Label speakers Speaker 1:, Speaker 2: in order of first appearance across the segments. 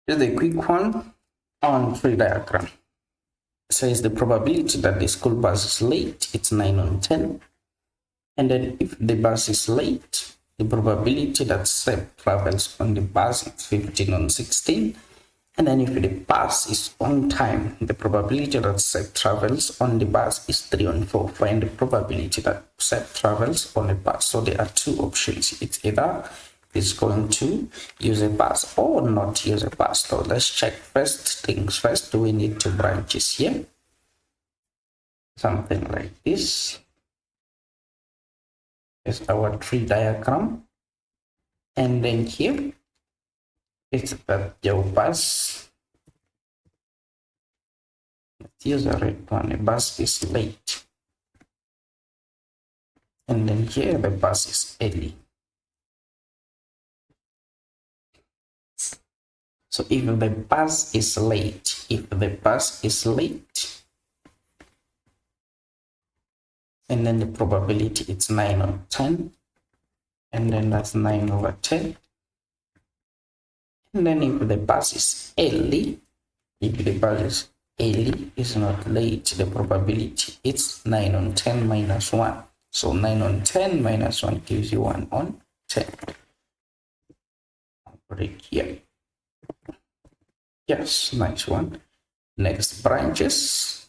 Speaker 1: Just a quick one on tree diagram. Says the probability that the school bus is late, it's 9 on 10. And then if the bus is late, the probability that Seb travels on the bus is 15 on 16. And then if the bus is on time, the probability that Seb travels on the bus is 3 on 4. Find the probability that Seb travels on the bus. So there are two options. It's either it's going to use a bus or not use a bus. So let's check first things first. Do we need two branches here? Something like this is our tree diagram. And then here it's that your bus. Let's use a red one. The bus is late. And then here the bus is early. So if the bus is late, and then the probability it's 9 on 10, and then that's 9 over 10. And then if the bus is early, is not late, the probability it's 9 on 10 minus 1. So 9 on 10 minus 1 gives you 1 on 10. I'll put it here. Yes, nice one. Next branches.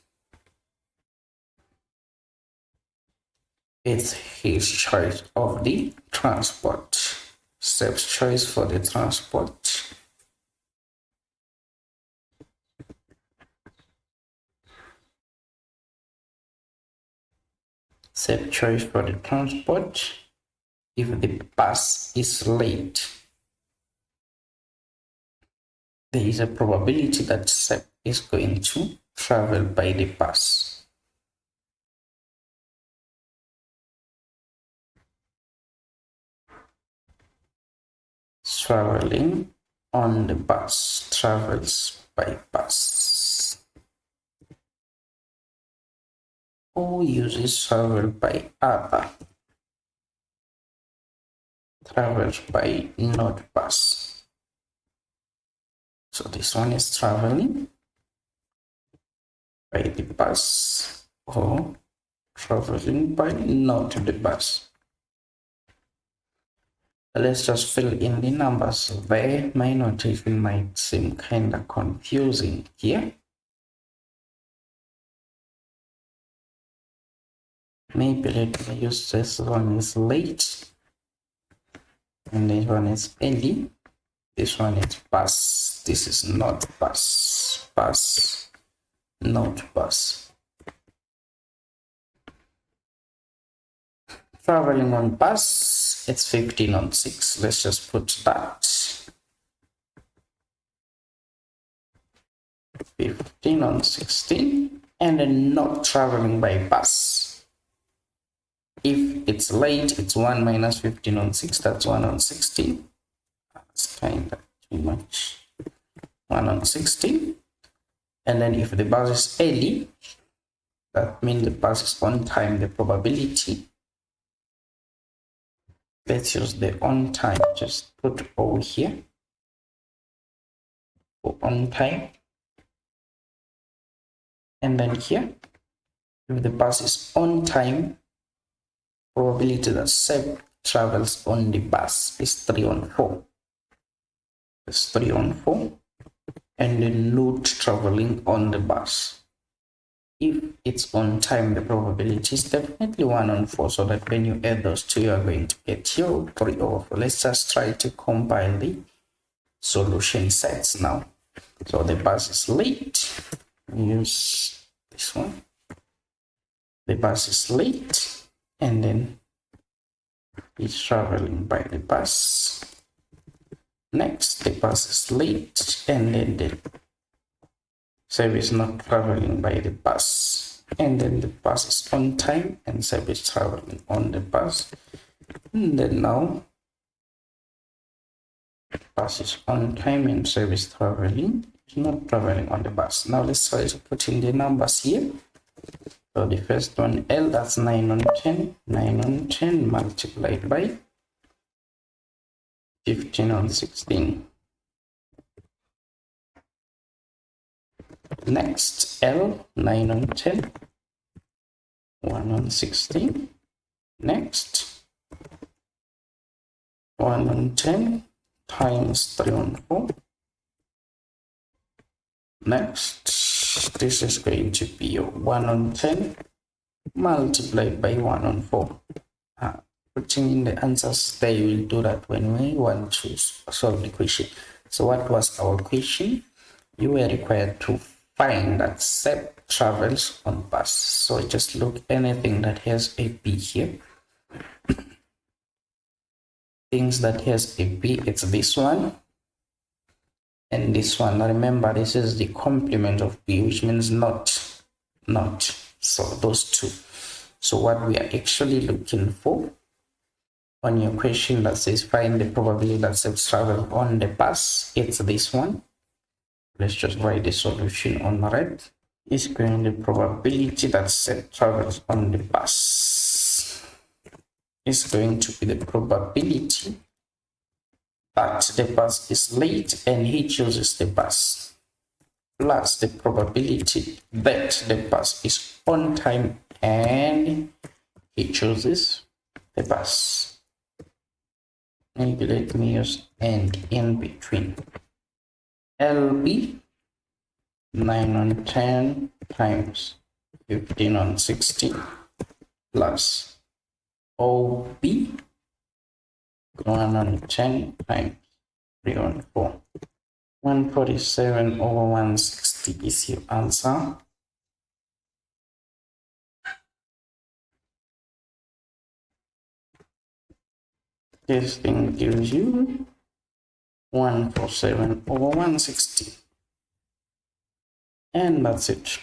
Speaker 1: It's his choice of the transport. Seb's choice for the transport. Seb's choice for the transport. If the bus is late, there is a probability that Seb is going to travel by the bus. Traveling on the bus, travels by bus. Or uses travel by other, travels by not bus. So this one is traveling by the bus or traveling by not the bus. Let's just fill in the numbers. There, my notation might seem kind of confusing here. Maybe let me use this one is late and this one is early. This one is bus. This is not bus. Bus, not bus. Traveling on bus, it's 15 on 6. Let's just put that. 15 on 16. And then not traveling by bus. If it's late, it's 1 minus 15 on 6. That's 1 on 16. That's kind of too much. 1 on 16. And then if the bus is early, that means the bus is on time. The probability, let's use the on time. Just put O here for on time. And then here, if the bus is on time, probability that Seb travels on the bus is 3 on 4. It's 3 on 4. And then not traveling on the bus. If it's on time, the probability is definitely 1 on 4. So that when you add those two, you are going to get your 3 over 4. Let's just try to compile the solution sets now. So the bus is late. Use this one. The bus is late. And then it's traveling by the bus. Next, the bus is late, and then the Seb is not traveling by the bus. And then the bus is on time, and Seb is traveling on the bus. And then now, the bus is on time, and Seb is traveling. He's not traveling on the bus. Now let's try to put in the numbers here. So the first one, L, that's 9 on 10. 9 on 10 multiplied by 15 on 16. Next, L, 9 on 10, 1 on 16. Next, 1 on 10 times 3 on 4. Next, this is going to be 1 on 10 multiplied by 1 on 4. Putting in the answers there, you will do that when we want to solve the question. So what was our question? You were required to find that Seb travels on bus. So just look anything that has a B here. Things that has a B, it's this one and this one. Now remember, this is the complement of B, which means not. So those two. So what we are actually looking for on your question that says find the probability that Seb travels on the bus, it's this one. Let's just write the solution on red. Is going to the probability that Seb travels on the bus is going to be the probability that the bus is late and he chooses the bus, plus the probability that the bus is on time and he chooses the bus. Maybe let me use and in between. LB, 9 on 10 times 15 on 16 plus OB, 1 on 10 times 3 on 4. 147 over 160 is your answer. This thing gives you 147 over 160. And that's it.